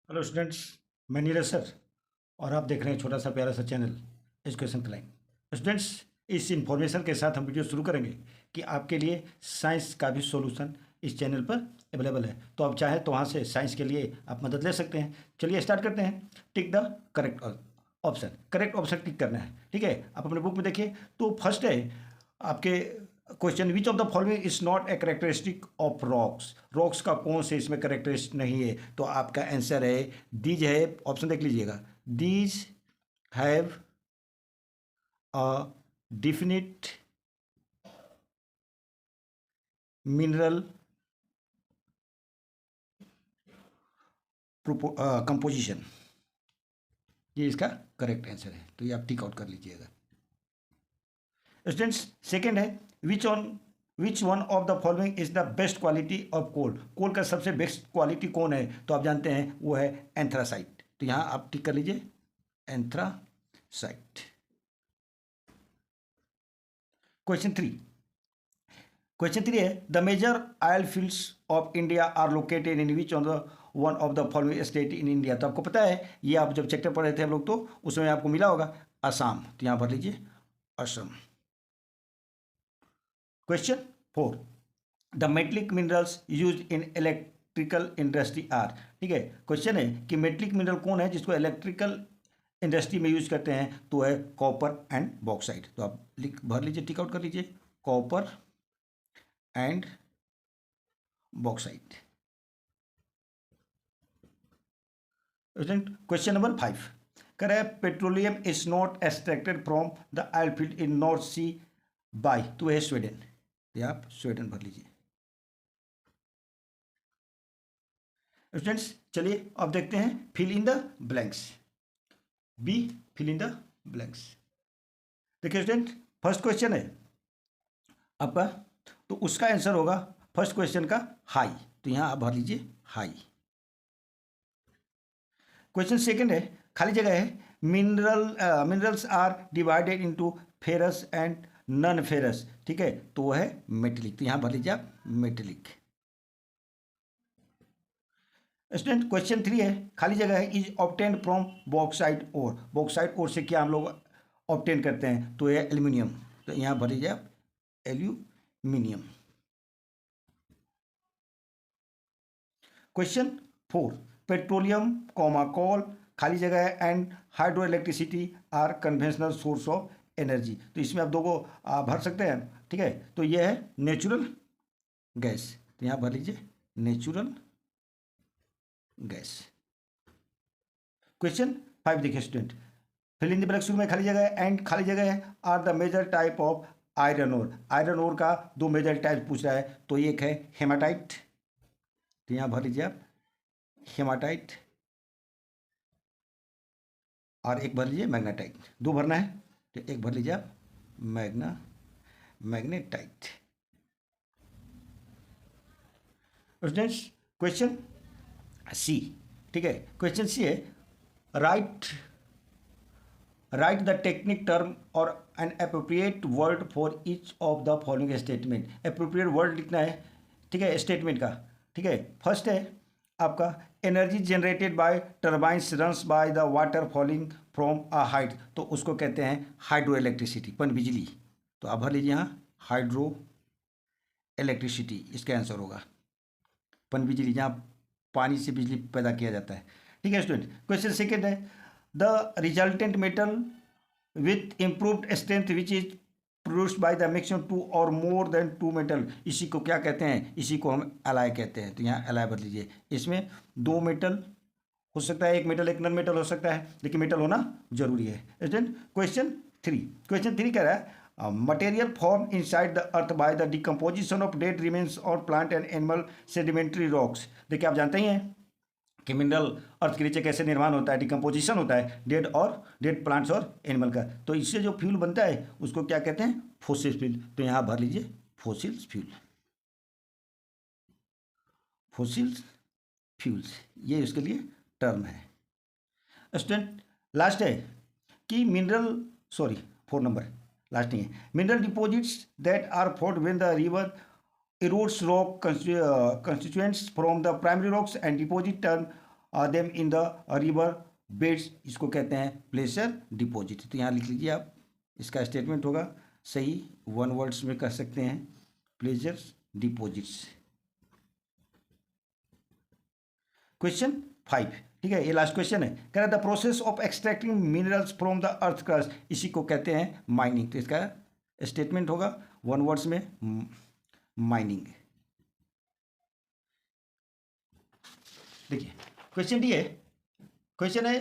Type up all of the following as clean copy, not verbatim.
Hello students. मैं Neeraj sir और आप देख रहे हैं छोटा सा प्यारा सा चैनल एजुकेशन क्लाइम। स्टूडेंट्स, इस इंफॉर्मेशन के साथ हम वीडियो शुरू करेंगे कि आपके लिए साइंस का भी सॉल्यूशन इस चैनल पर अवेलेबल है। तो आप चाहें तो वहाँ से साइंस के लिए आप मदद ले सकते हैं। चलिए स्टार्ट करते हैं। Tick the correct option. Correct option tick करना है, ठीक है। आप अपने बुक में देखिए तो फर्स्ट है आपके question, which of the following is not a characteristic of rocks. Rocks का कौन से इसमें करेक्टरिस्टिक नहीं है? तो आपका आंसर है दीज है। ऑप्शन देख लीजिएगा। These have a definite mineral composition. ये इसका करेक्ट आंसर है, तो ये आप टिक आउट कर लीजिएगा। स्टूडेंट्स, सेकेंड है which one of the following is the best quality of coal. Coal का सबसे बेस्ट क्वालिटी कौन है? तो आप जानते हैं वो है एंथ्रासाइट। तो यहां आप टिक कर लीजिए anthracite. Question three. Question three है the major oil fields of India are located in which on the one of the following state in India. तो आपको पता है, ये आप जब चैप्टर पढ़ रहे थे हम लोग तो उसमें आपको मिला होगा असम। तो यहां भर लीजिए Assam. Question four the metallic minerals use in electrical industry are. ठीक है, क्वेश्चन है कि मेटलिक मिनरल कौन है जिसको इलेक्ट्रिकल इंडस्ट्री में यूज करते हैं? तो है कॉपर एंड बॉक्साइट। तो आप लिख भर लीजिए, टिक आउट कर लीजिए copper and bauxite. Question number five कह रहा है petroleum is not extracted from the oil field in North Sea by. तो है स्वीडन। ये आप स्वीडन भर लीजिए। स्टूडेंट्स, चलिए अब देखते हैं fill in the blanks. B, fill in the blanks. देखिए स्टूडेंट, फर्स्ट क्वेश्चन है आपका, तो उसका आंसर होगा फर्स्ट क्वेश्चन का हाई। तो यहां आप भर लीजिए हाई। क्वेश्चन सेकंड है, खाली जगह है minerals are divided into ferrous and non ferrous. ठीक है, तो वो है मेटेलिक। तो यहां भर लीजिए आप मेटेलिक। स्टूडेंट, क्वेश्चन थ्री है, खाली जगह है is obtained from bauxite ore. Bauxite ore से क्या हम लोग ऑब्टेन करते हैं? तो ये एल्यूमिनियम। तो यहाँ भर लीजिए आप aluminium. Question four petroleum comma coal खाली जगह है and hydro electricity are conventional source of energy. तो इसमें आप दो को भर सकते हैं। ठीक है, तो ये है नेचुरल गैस। तो यहाँ भर लीजिए नेचुरल गैस। क्वेश्चन फाइव देखिए student, fill in the blank शुरू में खाली जगह है एंड खाली जगह है are the major type of iron ore. Iron ore का दो मेजर टाइप पूछ रहा है। तो एक है हेमाटाइट। तो यहाँ भर लीजिए आप हेमाटाइट, और एक भर लीजिए मैग्नेटाइट। दो भरना है, तो एक भर लीजिए आप मैग्नेटाइट। स्टूडेंट्स, क्वेश्चन सी। ठीक है, क्वेश्चन सी है write write the technique term और an appropriate word for each of the following statement. Appropriate word लिखना है, ठीक है, स्टेटमेंट का। ठीक है, फर्स्ट है आपका energy generated by turbines runs by the water falling from a height. तो उसको कहते हैं हाइड्रो इलेक्ट्रिसिटी, पन बिजली। तो आप भर लीजिए यहाँ हाइड्रो इलेक्ट्रिसिटी, इसका आंसर होगा पन बिजली, जहाँ पानी से बिजली पैदा किया जाता है। ठीक है स्टूडेंट, क्वेश्चन सेकेंड है the resultant metal with improved strength which is produced by the mixture two or more then to metal. इसी को क्या कहते हैं? इसी को हम एलाय कहते हैं। तो यहाँ एलाय बदल लीजिए। इसमें दो मेटल हो सकता है, एक मेटल एक नॉन मेटल हो सकता है, लेकिन मेटल होना जरूरी है। स्टूडेंट, क्वेश्चन थ्री कह रहा है material form inside the earth by the decomposition of dead remains और plant and animal sedimentary rocks. देखिए आप जानते ही हैं कि मिनरल अर्थ के नीचे कैसे निर्माण होता है, डिकम्पोजिशन होता है डेड प्लांट्स और एनिमल का। तो इससे जो फ्यूल बनता है उसको क्या कहते हैं? Fossil fuel. तो यहाँ भर लीजिए फॉसिल फ्यूल। फॉसिल फ्यूल्स ये उसके लिए टर्म है। स्टूडेंट, लास्ट है कि फोर नंबर लास्ट नहीं है। Mineral deposits that are formed when the river erodes rock constituents from the primary rocks and deposit turn them in the river beds, इसको कहते हैं प्लेसर डिपॉजिट। तो यहाँ लिख लीजिए आप, इसका स्टेटमेंट होगा सही, वन वर्ड्स में कह सकते हैं प्लेजर डिपॉजिट्स। क्वेश्चन 5, ठीक है, ये लास्ट क्वेश्चन है। कह रहा the process of extracting minerals from the earth crust, इसी को कहते हैं माइनिंग। तो इसका स्टेटमेंट होगा वन वर्ड्स में माइनिंग। देखिए क्वेश्चन डी है, क्वेश्चन है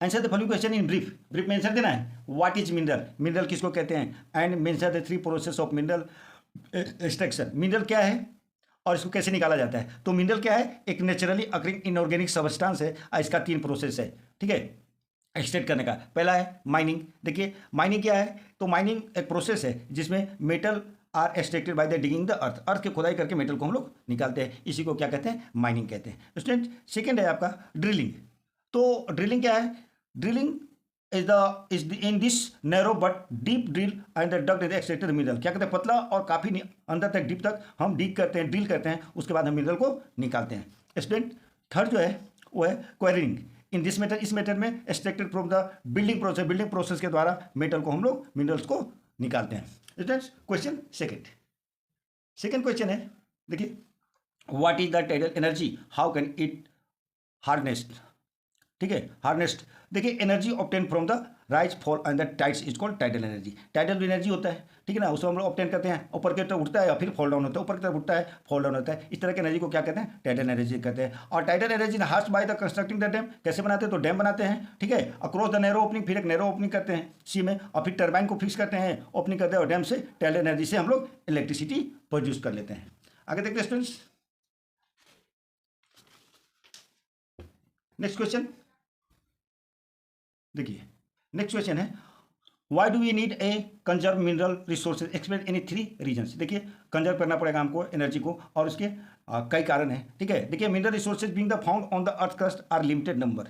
answer the following question in brief. Brief में आंसर देना है। व्हाट इज मिनरल, मिनरल किसको कहते हैं, and mention the 3 process of mineral extraction. Mineral क्या है और इसको कैसे निकाला जाता है। तो मिनरल क्या है, एक नेचुरली अकरिंग इनऑर्गेनिक सब्सटेंस है, इसका 3 प्रोसेस है, ठीक है, एक्सट्रैक्ट करने का। पहला है माइनिंग। देखिए माइनिंग क्या है, तो माइनिंग एक प्रोसेस है जिसमें metal are extracted by the digging the earth, earth की खुदाई करके मेटल को हम लोग निकालते हैं, इसी को क्या कहते हैं, माइनिंग कहते हैं। स्टूडेंट सेकंड है आपका ड्रिलिंग। तो ड्रिलिंग क्या है, drilling is in this narrow but deep drill and the duct is extracted mineral. क्या कहते हैं, पतला और काफी अंदर तक डीप तक हम डिग करते हैं, ड्रिल करते हैं, उसके बाद हम मिनरल को निकालते हैं। स्टूडेंट थर्ड जो है वो है क्वेरिंग। इन दिस मेथड, इस मेथड में extracted from the building process के द्वारा मेटल को हम लोग मिनरल्स को निकालते हैं। स्टूडेंट्स क्वेश्चन सेकंड क्वेश्चन है, देखिए what is the tidal energy, how can it harnessed, ठीक है, हार्नेस्ड। देखिए energy obtain from the rise fall and the tides is called tidal energy. Tidal energy होता है, ठीक है ना, उसको हम लोग ऑब्टेन करते हैं, ऊपर की तरफ उठता है या फिर फॉल डाउन होता है, ऊपर की तरफ उठता है फॉल डाउन होता है, इस तरह की एनर्जी को क्या कहते हैं, टाइडल एनर्जी कहते हैं। और tidal energy harness by the constructing the dam, कैसे बनाते हैं, तो डैम बनाते हैं, ठीक है, अक्रॉस द नैरो ओपनिंग, फिर एक नैरो ओपनिंग करते हैं सी में, और फिर टर्बाइन को फिक्स करते हैं, ओपनिंग करते हैं, और डैम से टाइडल एनर्जी से हम लोग इलेक्ट्रिसिटी प्रोड्यूस कर लेते हैं। आगे देखते हैं स्टूडेंट्स, नेक्स्ट क्वेश्चन देखिए, नेक्स्ट क्वेश्चन है why do we need a conserve mineral resources, explain any 3 reasons. देखिए कंजर्व करना पड़ेगा हमको एनर्जी को, और उसके कई कारण हैं, ठीक है। देखिए mineral resources being the found on the earth crust are limited number,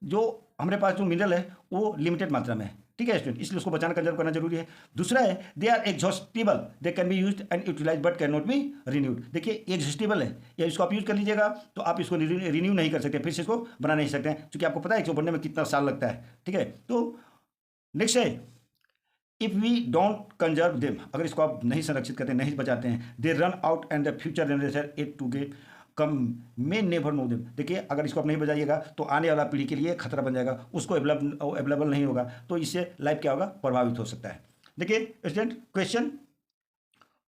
जो हमारे पास जो मिनरल है वो लिमिटेड मात्रा में है, ठीक है स्टूडेंट, इसलिए उसको बचाना कंजर्व करना जरूरी है। दूसरा है they are exhaustible, they can be used and utilise but can not be renewed. देखिए एग्जॉस्टिबल है, या इसको आप यूज कर लीजिएगा तो आप इसको रिन्यू नहीं कर सकते, फिर से इसको बना नहीं सकते हैं, क्योंकि आपको पता है इसको बनने में कितना साल लगता है, ठीक है। तो नेक्स्ट है if we don't conserve them, अगर इसको आप नहीं संरक्षित करते, नहीं बचाते हैं, they run out and the future generation it to get come may never know them. देखिए अगर इसको आप नहीं बचाइएगा तो आने वाला पीढ़ी के लिए खतरा बन जाएगा, उसको अवेलेबल नहीं होगा, तो इससे लाइफ क्या होगा, प्रभावित हो सकता है। देखिए स्टूडेंट क्वेश्चन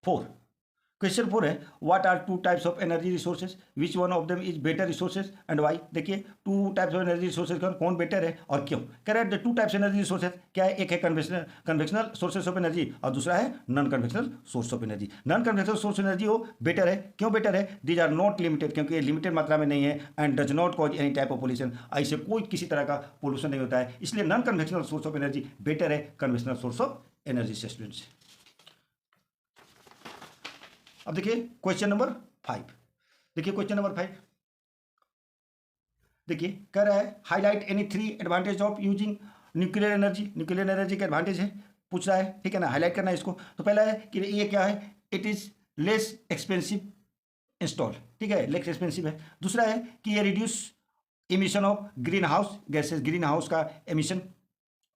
4 है what are 2 types of energy resources, which one of them is better resources and why. देखिए 2 टाइप्स ऑफ एनर्जी रिसोर्सेज कौन बेटर है और क्यों। कह रहे हैं 2 टाइप्स एनर्जी रिसोर्सेज क्या है, एक है कन्वेंशनल सोर्सेज ऑफ एनर्जी और दूसरा है non conventional source of energy. Non conventional source energy हो बेटर है, क्यों बेटर है, दीज आर नॉट लिमिटेड, क्योंकि ये लिमिटेड मात्रा में नहीं है, and does not cause any type of pollution, ऐसे कोई किसी तरह का पोल्यूशन नहीं होता है, इसलिए non conventional source of energy better है कन्वेंशनल सोर्स ऑफ एनर्जी से। स्टूडेंट्स अब देखिए क्वेश्चन नंबर 5, देखिए क्वेश्चन नंबर 5 देखिए कह रहा है highlight any 3 advantage of using nuclear energy. Nuclear energy के एडवांटेज है पूछ रहा है, ठीक है ना, हाईलाइट करना है इसको। तो पहला है कि ये क्या है, it is less expensive install, ठीक है, लेस एक्सपेंसिव है। दूसरा है कि ये reduce emission of green house gases, green house का एमिशन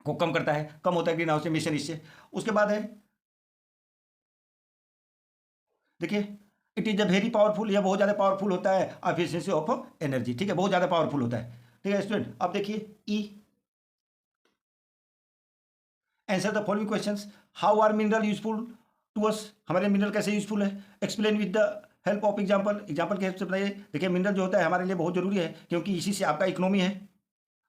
को कम करता है, कम होता है ग्रीन हाउस एमिशन इससे। उसके बाद है देखिए it is a very powerful, यह बहुत ज़्यादा पावरफुल होता है एफिशिएंसी ऑफ एनर्जी, ठीक है, बहुत ज़्यादा पावरफुल होता है, ठीक है स्टूडेंट। अब देखिए E answer the following questions, how are mineral useful to us, हमारे मिनरल कैसे यूजफुल है, explain with the help of example, example की हेल्प से बताइए। देखिए मिनरल जो होता है हमारे लिए बहुत जरूरी है, क्योंकि इसी से आपका इकोनॉमी है,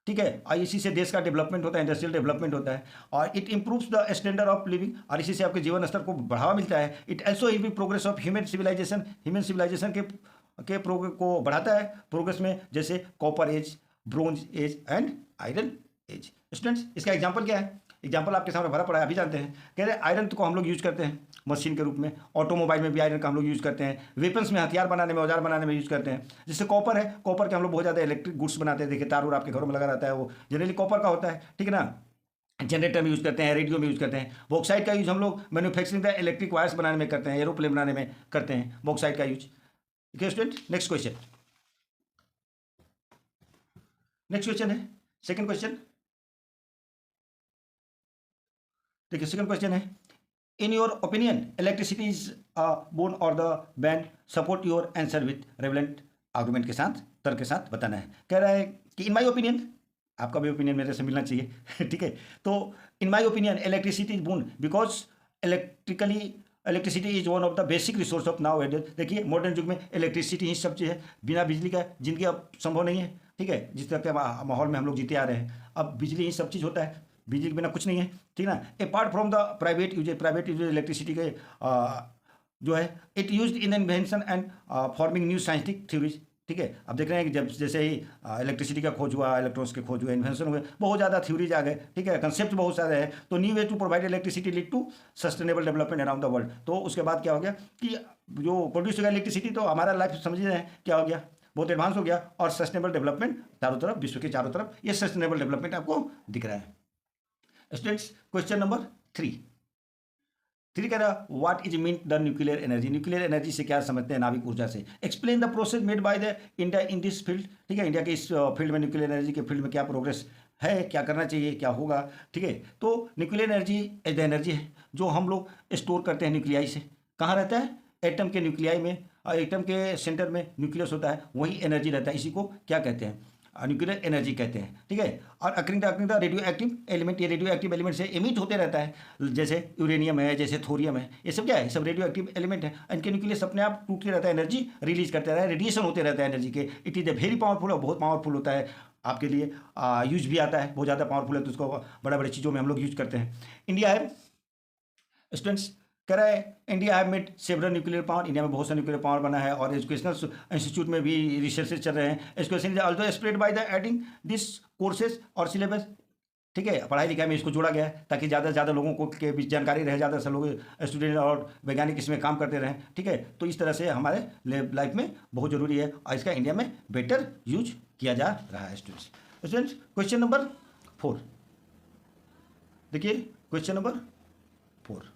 ठीक है, और इसी से देश का डेवलपमेंट होता है, इंडस्ट्रियल डेवलपमेंट होता है, और it improves the standard of living, और इसी से आपके जीवन स्तर को बढ़ावा मिलता है। It also improve progress of human civilisation के को बढ़ाता है प्रोग्रेस में, जैसे copper age, bronze age and iron age. Students इसका एग्जाम्पल क्या है, एग्जाम्पल आपके सामने भरा पड़ा है, अभी जानते हैं। कह रहे हैं आयरन को हम लोग यूज करते हैं मशीन के रूप में, ऑटोमोबाइल में भी आयरन का हम लोग यूज करते हैं, वेपन्स में, हथियार बनाने में, औजार बनाने में यूज करते हैं। जैसे कॉपर है, कॉपर के हम लोग बहुत ज़्यादा इलेक्ट्रिक गुड्स बनाते हैं, देखिए तार आपके घरों में लगा रहता है, वो जनरली कॉपर का होता है, ठीक है ना, जनरेटर में यूज करते हैं, रेडियो में यूज करते हैं। बॉक्साइड का यूज हम लोग मैन्युफैक्चरिंग का इलेक्ट्रिक वायर्स बनाने में करते हैं, एरोप्लेन बनाने में करते हैं, बॉक्साइड का यूज। ठीक है student next question, next question है, सेकंड क्वेश्चन। देखिए सेकंड क्वेश्चन है, in your opinion electricity is boon और the bane, support your answer with relevant argument के साथ, तर्क के साथ बताना है। कह रहा है कि इन माय ओपिनियन, आपका भी ओपिनियन मेरे से मिलना चाहिए ठीक है। तो in my opinion electricity is boon because electricity is one of the basic resource of nowadays. देखिए मॉडर्न युग में इलेक्ट्रिसिटी ही सब चीज़ है, बिना बिजली का जिंदगी अब संभव नहीं है, ठीक है। जिस तरह के माहौल में हम लोग जीते आ रहे हैं, अब बिजली ही सब चीज़ होता है, बिजली के बिना कुछ नहीं है, ठीक है ना। Apart from the private use electricity के जो है, it use in invention and forming new scientific theories, ठीक है। अब देख रहे हैं कि जब जैसे ही इलेक्ट्रिसिटी का खोज हुआ, इलेक्ट्रॉन्स के खोज हुए, इन्वेंशन हुए, बहुत ज़्यादा थ्योरीज आ गए, ठीक है, कंसेप्ट बहुत सारे हैं। तो new way to provide electricity lead to sustainable development around the world. तो उसके बाद क्या हो गया कि जो प्रोड्यूस होगा इलेक्ट्रिसिटी, तो हमारा लाइफ समझ रहे हैं क्या हो गया, बहुत एडवांस हो गया, और सस्टेनेबल डेवलपमेंट चारों तरफ, विश्व के चारों तरफ ये सस्टेनेबल डेवलपमेंट आपको दिख रहा है। स्टूडेंट्स क्वेश्चन नंबर 3 कह रहा, what is mean the nuclear energy, nuclear energy से क्या समझते हैं, नाभिक ऊर्जा से। Explain the process made by the India in this field, ठीक है, इंडिया के इस फील्ड में, न्यूक्लियर एनर्जी के फील्ड में क्या प्रोग्रेस है, क्या करना चाहिए, क्या होगा, ठीक है। तो nuclear energy as the energy है जो हम लोग स्टोर करते हैं न्यूक्लियाई से। कहाँ रहता है, एटम के न्यूक्लियाई में, एटम के सेंटर में न्यूक्लियस होता है, वही एनर्जी रहता है, इसी को क्या कहते हैं, न्यूक्लियर एनर्जी कहते हैं, ठीक है। और occurring the radio active element, ये रेडियो एक्टिव एलिमेंट से एमिट होते रहता है, जैसे यूरेनियम है, जैसे थोरियम है, ये सब क्या है, सब रेडियो एक्टिव एलिमेंट है। इनके न्यूक्लियस अपने आप टूटते रहता है, एनर्जी रिलीज करते रहता है, रेडिएशन होते रहता है एनर्जी के। It is a very powerful, और बहुत पावरफुल होता है, आपके लिए यूज भी आता है, बहुत ज़्यादा पावरफुल है, तो उसको बड़ा बड़ी चीज़ों में हम लोग यूज करते हैं। इंडिया है, स्टूडेंट्स कह रहा है, India have made several nuclear power, India में बहुत सा न्यूक्लियर पावर बना है, और एजुकेशनल इंस्टीट्यूट में भी रिसर्चेज चल रहे हैं। Education is also spread by the adding this courses और सिलेबस, ठीक है, पढ़ाई लिखाई में इसको जोड़ा गया है ताकि ज़्यादा से ज़्यादा लोगों को के बीच जानकारी रहे, ज़्यादा से लोग स्टूडेंट और वैज्ञानिक इसमें काम करते रहें, ठीक है। तो इस तरह से हमारे लाइफ में बहुत ज़रूरी है, और इसका इंडिया में बेटर यूज किया जा रहा है। स्टूडेंट्स क्वेश्चन नंबर 4, देखिए क्वेश्चन नंबर 4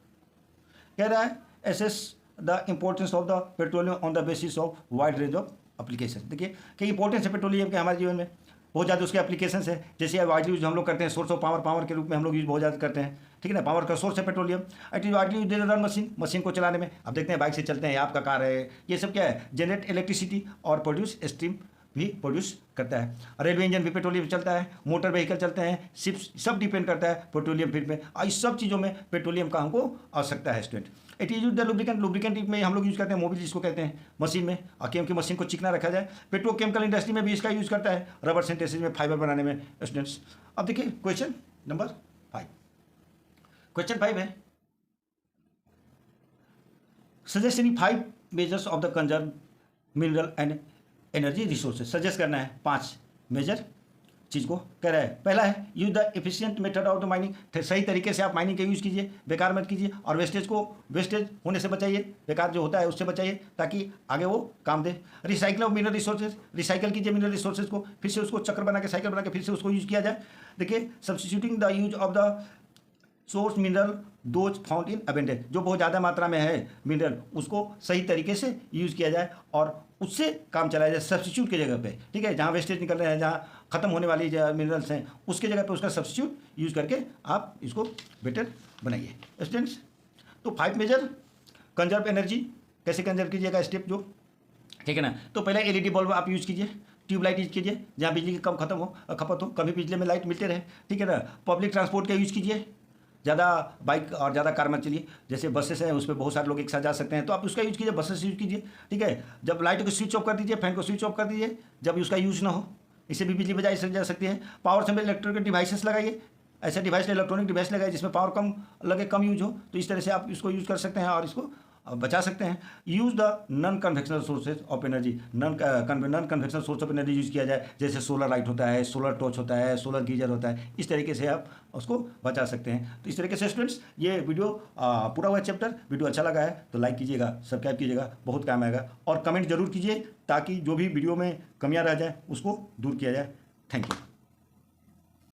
कह रहा है, assess the importance of the petroleum on the basis of wide range of application. देखिए कि इंपॉर्टेंस है पेट्रोलियम के हमारे जीवन में, बहुत ज़्यादा उसके एप्लीकेशन है, जैसे वाइडली यूज हम लोग करते हैं, सोर्स ऑफ पावर के रूप में हम लोग यूज बहुत ज़्यादा करते हैं, ठीक है ना। पावर का सोर्स है petroleum. It is widely use run machine को चलाने में, अब देखते हैं बाइक से चलते हैं, आपका कार है, ये सब क्या है, जनरेट इलेक्ट्रिसिटी और प्रोड्यूस स्टीम भी प्रोड्यूस करता है। रेलवे इंजन भी पेट्रोलियम चलता है, मोटर व्हीकल चलते हैं, शिप्स, सब डिपेंड करता है पेट्रोलियम फील्ड में, और इस सब चीज़ों में पेट्रोलियम का हमको आवश्यकता है। Student it is the lubricant में हम लोग यूज करते हैं, मोबिल जिसको कहते हैं, मशीन में, और क्योंकि मशीन को चिकना रखा जाए। पेट्रोकेमिकल इंडस्ट्री में भी इसका यूज करता है, रबर सिंथेसिस में, फाइबर बनाने में। स्टूडेंट्स अब देखिए क्वेश्चन नंबर 5, क्वेश्चन 5 है, suggest any 5 measures of the conserve mineral and energy resources. Suggest करना है 5 मेजर चीज़ को। कह रहा है, पहला है use the efficient method of the mining, सही तरीके से आप माइनिंग का यूज़ कीजिए, बेकार मत कीजिए, और वेस्टेज होने से बचाइए, बेकार जो होता है उससे बचाइए, ताकि आगे वो काम दे। Recycle of mineral resources, recycle कीजिए मिनरल रिसोर्सेज को, फिर से उसको चक्र बना के, साइकिल बना के फिर से उसको यूज किया जाए। देखिए substituting the use of the source mineral those found in abundance, जो बहुत ज़्यादा मात्रा में है मिनरल, उसको सही तरीके से यूज़ किया जाए और उससे काम चलाया जाए, सब्स्टिट्यूट की जगह पे, ठीक है। जहाँ वेस्टेज निकल रहे हैं, जहाँ खत्म होने वाली मिनरल्स हैं, उसके जगह पे उसका सब्स्टिट्यूट यूज़ करके आप इसको बेटर बनाइए। स्टूडेंट्स तो 5 मेजर कंजर्व एनर्जी, कैसे कंजर्व कीजिएगा स्टेप जो, ठीक है ना। तो पहले एलईडी बल्ब आप यूज़ कीजिए, ट्यूबलाइट यूज कीजिए, जहाँ बिजली की कम खपत हो, कभी बिजली में लाइट मिलते रहे, ठीक है ना। पब्लिक ट्रांसपोर्ट का यूज़ कीजिए, ज़्यादा बाइक और ज़्यादा कार मत चलिए, जैसे बसेस हैं उस पर बहुत सारे लोग एक साथ जा सकते हैं, तो आप उसका यूज़ कीजिए, बसेस यूज़ कीजिए, ठीक है। जब लाइट को स्विच ऑफ कर दीजिए, फैन को स्विच ऑफ कर दीजिए जब उसका यूज़ ना हो, इससे भी बिजली बचाई जा सकती है। पावर से इलेक्ट्रॉनिक डिवाइसेस लगाइए, ऐसे डिवाइस इलेक्ट्रॉनिक डिवाइस लगाइए जिसमें पावर कम लगे, कम यूज हो, तो इस तरह से आप इसको यूज़ कर सकते हैं और इसको बचा सकते हैं। Use the non convectional sources of energy, non convectional source of energy use किया जाए, जैसे सोलर लाइट होता है, सोलर टॉर्च होता है, सोलर गीजर होता है, इस तरीके से आप उसको बचा सकते हैं। तो इस तरीके से स्टूडेंट्स ये वीडियो पूरा हुआ चैप्टर, वीडियो अच्छा लगा है तो लाइक कीजिएगा, सब्सक्राइब कीजिएगा, बहुत काम आएगा, और कमेंट जरूर कीजिए ताकि जो भी वीडियो में कमियाँ रह जाए उसको दूर किया जाए। Thank you.